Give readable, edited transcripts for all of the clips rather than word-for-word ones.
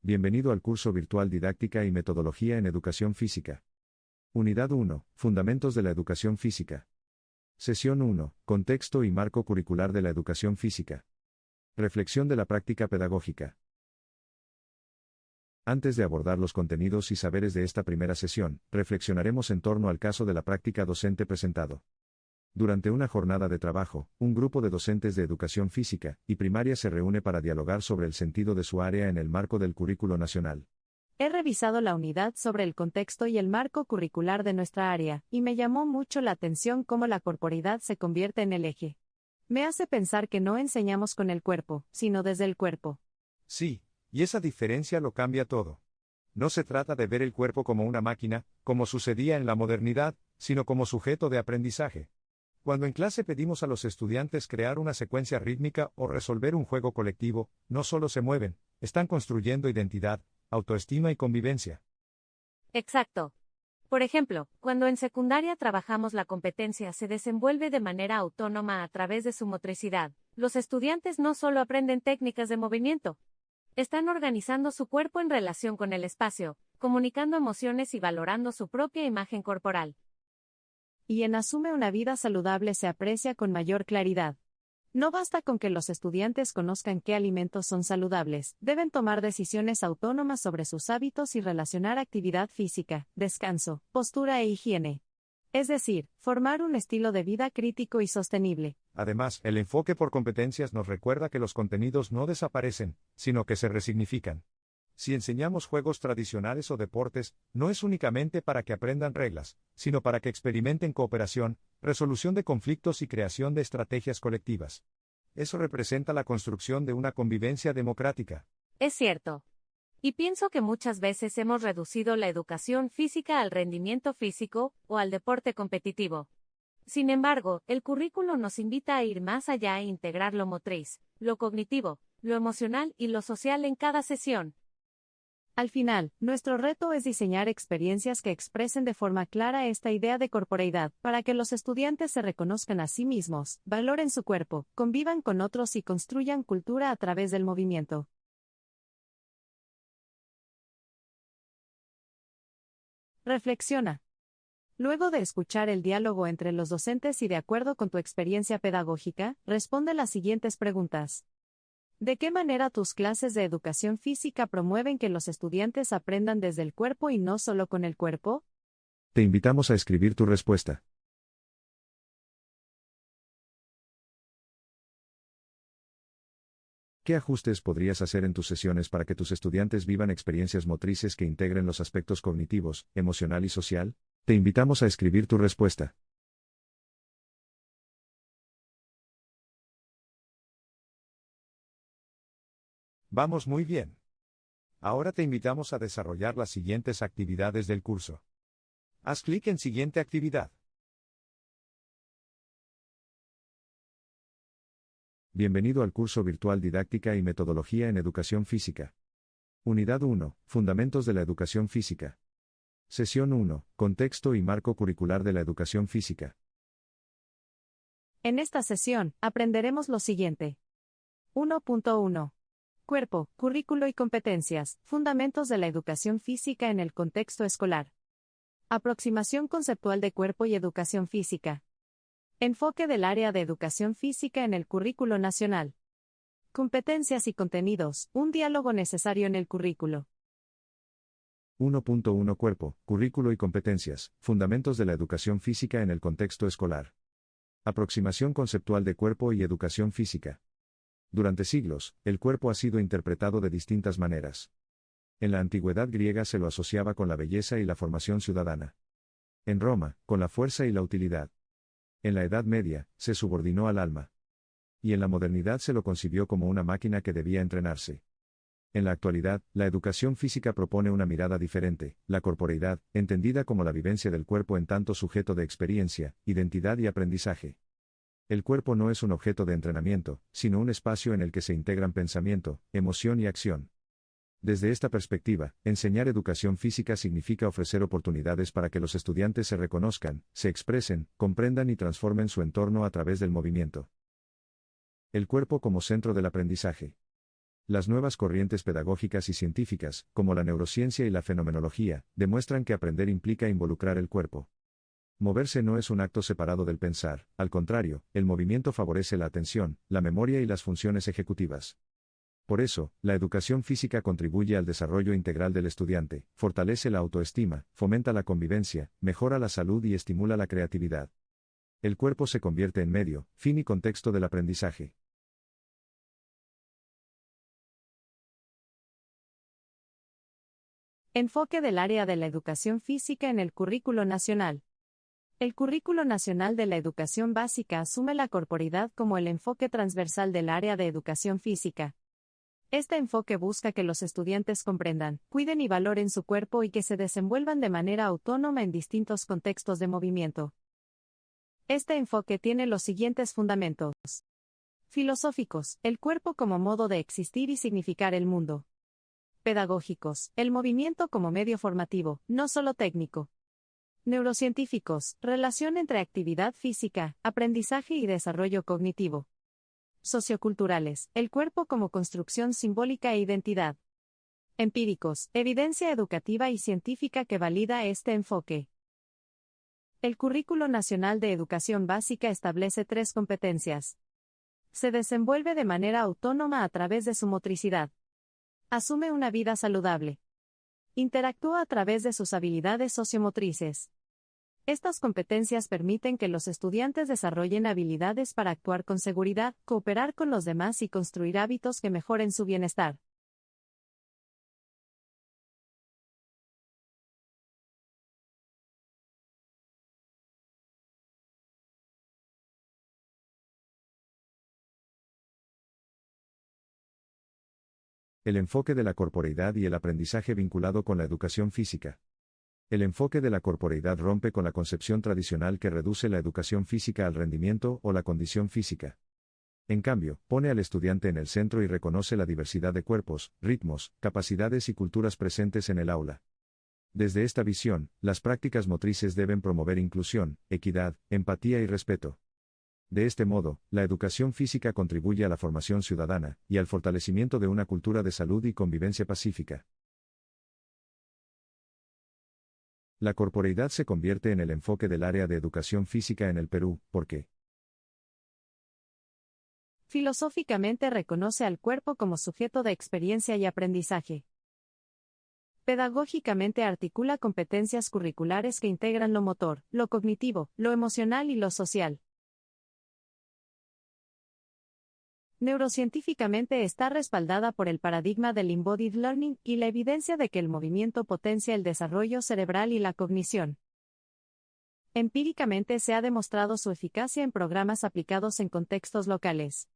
Bienvenido al curso virtual Didáctica y Metodología en Educación Física. Unidad 1. Fundamentos de la Educación Física. Sesión 1. Contexto y marco curricular de la educación física. Reflexión de la práctica pedagógica. Antes de abordar los contenidos y saberes de esta primera sesión, reflexionaremos en torno al caso de la práctica docente presentado. Durante una jornada de trabajo, un grupo de docentes de educación física y primaria se reúne para dialogar sobre el sentido de su área en el marco del currículo nacional. He revisado la unidad sobre el contexto y el marco curricular de nuestra área, y me llamó mucho la atención cómo la corporeidad se convierte en el eje. Me hace pensar que no enseñamos con el cuerpo, sino desde el cuerpo. Sí, y esa diferencia lo cambia todo. No se trata de ver el cuerpo como una máquina, como sucedía en la modernidad, sino como sujeto de aprendizaje. Cuando en clase pedimos a los estudiantes crear una secuencia rítmica o resolver un juego colectivo, no solo se mueven, están construyendo identidad, autoestima y convivencia. Exacto. Por ejemplo, cuando en secundaria trabajamos la competencia se desenvuelve de manera autónoma a través de su motricidad. Los estudiantes no solo aprenden técnicas de movimiento, están organizando su cuerpo en relación con el espacio, comunicando emociones y valorando su propia imagen corporal. Y en Asume una vida saludable se aprecia con mayor claridad. No basta con que los estudiantes conozcan qué alimentos son saludables, deben tomar decisiones autónomas sobre sus hábitos y relacionar actividad física, descanso, postura e higiene. Es decir, formar un estilo de vida crítico y sostenible. Además, el enfoque por competencias nos recuerda que los contenidos no desaparecen, sino que se resignifican. Si enseñamos juegos tradicionales o deportes, no es únicamente para que aprendan reglas, sino para que experimenten cooperación, resolución de conflictos y creación de estrategias colectivas. Eso representa la construcción de una convivencia democrática. Es cierto. Y pienso que muchas veces hemos reducido la educación física al rendimiento físico o al deporte competitivo. Sin embargo, el currículo nos invita a ir más allá e integrar lo motriz, lo cognitivo, lo emocional y lo social en cada sesión. Al final, nuestro reto es diseñar experiencias que expresen de forma clara esta idea de corporeidad, para que los estudiantes se reconozcan a sí mismos, valoren su cuerpo, convivan con otros y construyan cultura a través del movimiento. Reflexiona. Luego de escuchar el diálogo entre los docentes y de acuerdo con tu experiencia pedagógica, responde las siguientes preguntas. ¿De qué manera tus clases de educación física promueven que los estudiantes aprendan desde el cuerpo y no solo con el cuerpo? Te invitamos a escribir tu respuesta. ¿Qué ajustes podrías hacer en tus sesiones para que tus estudiantes vivan experiencias motrices que integren los aspectos cognitivos, emocional y social? Te invitamos a escribir tu respuesta. Vamos muy bien. Ahora te invitamos a desarrollar las siguientes actividades del curso. Haz clic en Siguiente actividad. Bienvenido al curso virtual Didáctica y Metodología en Educación Física. Unidad 1. Fundamentos de la Educación Física. Sesión 1. Contexto y marco curricular de la educación física. En esta sesión, aprenderemos lo siguiente. 1.1. Cuerpo, currículo y competencias, fundamentos de la educación física en el contexto escolar. Aproximación conceptual de cuerpo y educación física. Enfoque del área de educación física en el currículo nacional. Competencias y contenidos, un diálogo necesario en el currículo. 1.1 Cuerpo, currículo y competencias, fundamentos de la educación física en el contexto escolar. Aproximación conceptual de cuerpo y educación física. Durante siglos, el cuerpo ha sido interpretado de distintas maneras. En la antigüedad griega se lo asociaba con la belleza y la formación ciudadana. En Roma, con la fuerza y la utilidad. En la Edad Media, se subordinó al alma. Y en la modernidad se lo concibió como una máquina que debía entrenarse. En la actualidad, la educación física propone una mirada diferente, la corporeidad, entendida como la vivencia del cuerpo en tanto sujeto de experiencia, identidad y aprendizaje. El cuerpo no es un objeto de entrenamiento, sino un espacio en el que se integran pensamiento, emoción y acción. Desde esta perspectiva, enseñar educación física significa ofrecer oportunidades para que los estudiantes se reconozcan, se expresen, comprendan y transformen su entorno a través del movimiento. El cuerpo como centro del aprendizaje. Las nuevas corrientes pedagógicas y científicas, como la neurociencia y la fenomenología, demuestran que aprender implica involucrar el cuerpo. Moverse no es un acto separado del pensar, al contrario, el movimiento favorece la atención, la memoria y las funciones ejecutivas. Por eso, la educación física contribuye al desarrollo integral del estudiante, fortalece la autoestima, fomenta la convivencia, mejora la salud y estimula la creatividad. El cuerpo se convierte en medio, fin y contexto del aprendizaje. Enfoque del área de la educación física en el currículo nacional. El Currículo Nacional de la Educación Básica asume la corporidad como el enfoque transversal del área de educación física. Este enfoque busca que los estudiantes comprendan, cuiden y valoren su cuerpo y que se desenvuelvan de manera autónoma en distintos contextos de movimiento. Este enfoque tiene los siguientes fundamentos. Filosóficos, el cuerpo como modo de existir y significar el mundo. Pedagógicos, el movimiento como medio formativo, no solo técnico. Neurocientíficos, relación entre actividad física, aprendizaje y desarrollo cognitivo. Socioculturales, el cuerpo como construcción simbólica e identidad. Empíricos, evidencia educativa y científica que valida este enfoque. El Currículo Nacional de Educación Básica establece 3 competencias. Se desenvuelve de manera autónoma a través de su motricidad. Asume una vida saludable. Interactúa a través de sus habilidades sociomotrices. Estas competencias permiten que los estudiantes desarrollen habilidades para actuar con seguridad, cooperar con los demás y construir hábitos que mejoren su bienestar. El enfoque de la corporeidad y el aprendizaje vinculado con la educación física. El enfoque de la corporeidad rompe con la concepción tradicional que reduce la educación física al rendimiento o la condición física. En cambio, pone al estudiante en el centro y reconoce la diversidad de cuerpos, ritmos, capacidades y culturas presentes en el aula. Desde esta visión, las prácticas motrices deben promover inclusión, equidad, empatía y respeto. De este modo, la educación física contribuye a la formación ciudadana y al fortalecimiento de una cultura de salud y convivencia pacífica. La corporeidad se convierte en el enfoque del área de educación física en el Perú, porque Filosóficamente reconoce al cuerpo como sujeto de experiencia y aprendizaje. Pedagógicamente articula competencias curriculares que integran lo motor, lo cognitivo, lo emocional y lo social. Neurocientíficamente está respaldada por el paradigma del embodied learning y la evidencia de que el movimiento potencia el desarrollo cerebral y la cognición. Empíricamente se ha demostrado su eficacia en programas aplicados en contextos locales.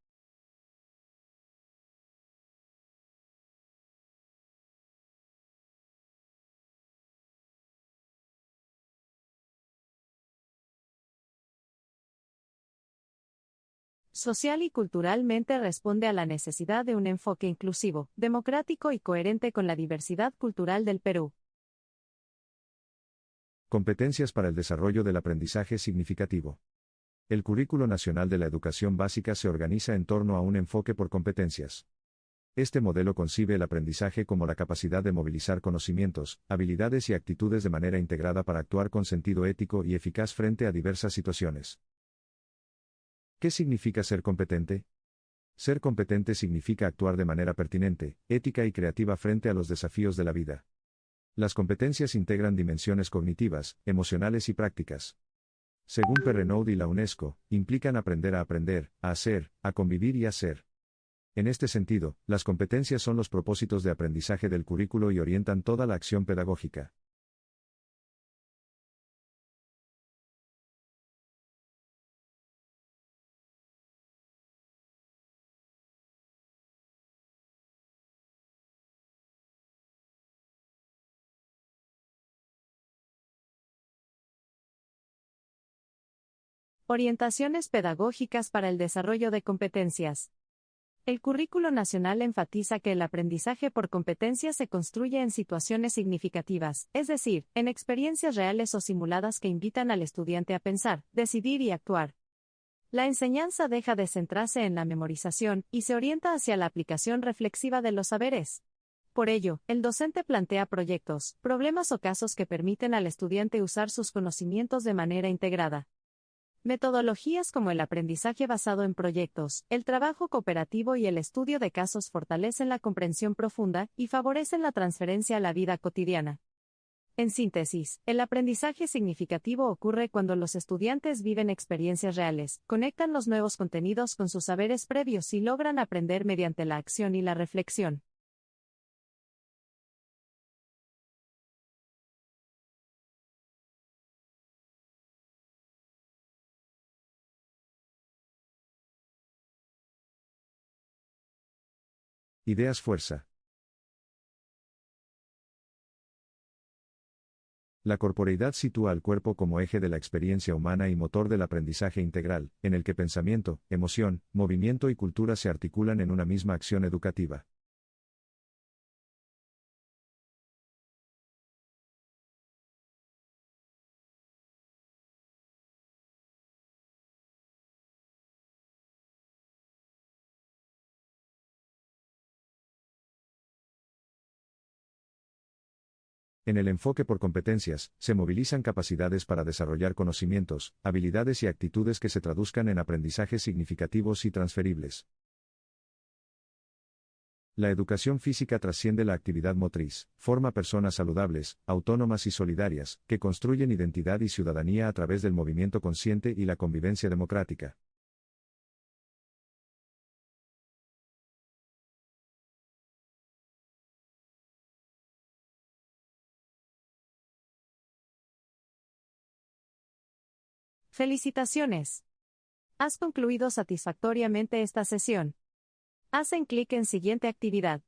Social y culturalmente responde a la necesidad de un enfoque inclusivo, democrático y coherente con la diversidad cultural del Perú. competencias para el desarrollo del aprendizaje significativo. El Currículo Nacional de la Educación Básica se organiza en torno a un enfoque por competencias. Este modelo concibe el aprendizaje como la capacidad de movilizar conocimientos, habilidades y actitudes de manera integrada para actuar con sentido ético y eficaz frente a diversas situaciones. ¿Qué significa ser competente? Ser competente significa actuar de manera pertinente, ética y creativa frente a los desafíos de la vida. Las competencias integran dimensiones cognitivas, emocionales y prácticas. Según Perrenaud y la UNESCO, implican aprender, a hacer, a convivir y a ser. En este sentido, las competencias son los propósitos de aprendizaje del currículo y orientan toda la acción pedagógica. Orientaciones pedagógicas para el desarrollo de competencias. El Currículo Nacional enfatiza que el aprendizaje por competencias se construye en situaciones significativas, es decir, en experiencias reales o simuladas que invitan al estudiante a pensar, decidir y actuar. La enseñanza deja de centrarse en la memorización y se orienta hacia la aplicación reflexiva de los saberes. Por ello, el docente plantea proyectos, problemas o casos que permiten al estudiante usar sus conocimientos de manera integrada. Metodologías como el aprendizaje basado en proyectos, el trabajo cooperativo y el estudio de casos fortalecen la comprensión profunda y favorecen la transferencia a la vida cotidiana. En síntesis, el aprendizaje significativo ocurre cuando los estudiantes viven experiencias reales, conectan los nuevos contenidos con sus saberes previos y logran aprender mediante la acción y la reflexión. Ideas fuerza. La corporeidad sitúa al cuerpo como eje de la experiencia humana y motor del aprendizaje integral, en el que pensamiento, emoción, movimiento y cultura se articulan en una misma acción educativa. En el enfoque por competencias, se movilizan capacidades para desarrollar conocimientos, habilidades y actitudes que se traduzcan en aprendizajes significativos y transferibles. La educación física trasciende la actividad motriz, forma personas saludables, autónomas y solidarias, que construyen identidad y ciudadanía a través del movimiento consciente y la convivencia democrática. ¡Felicitaciones! Has concluido satisfactoriamente esta sesión. Haz clic en Siguiente actividad.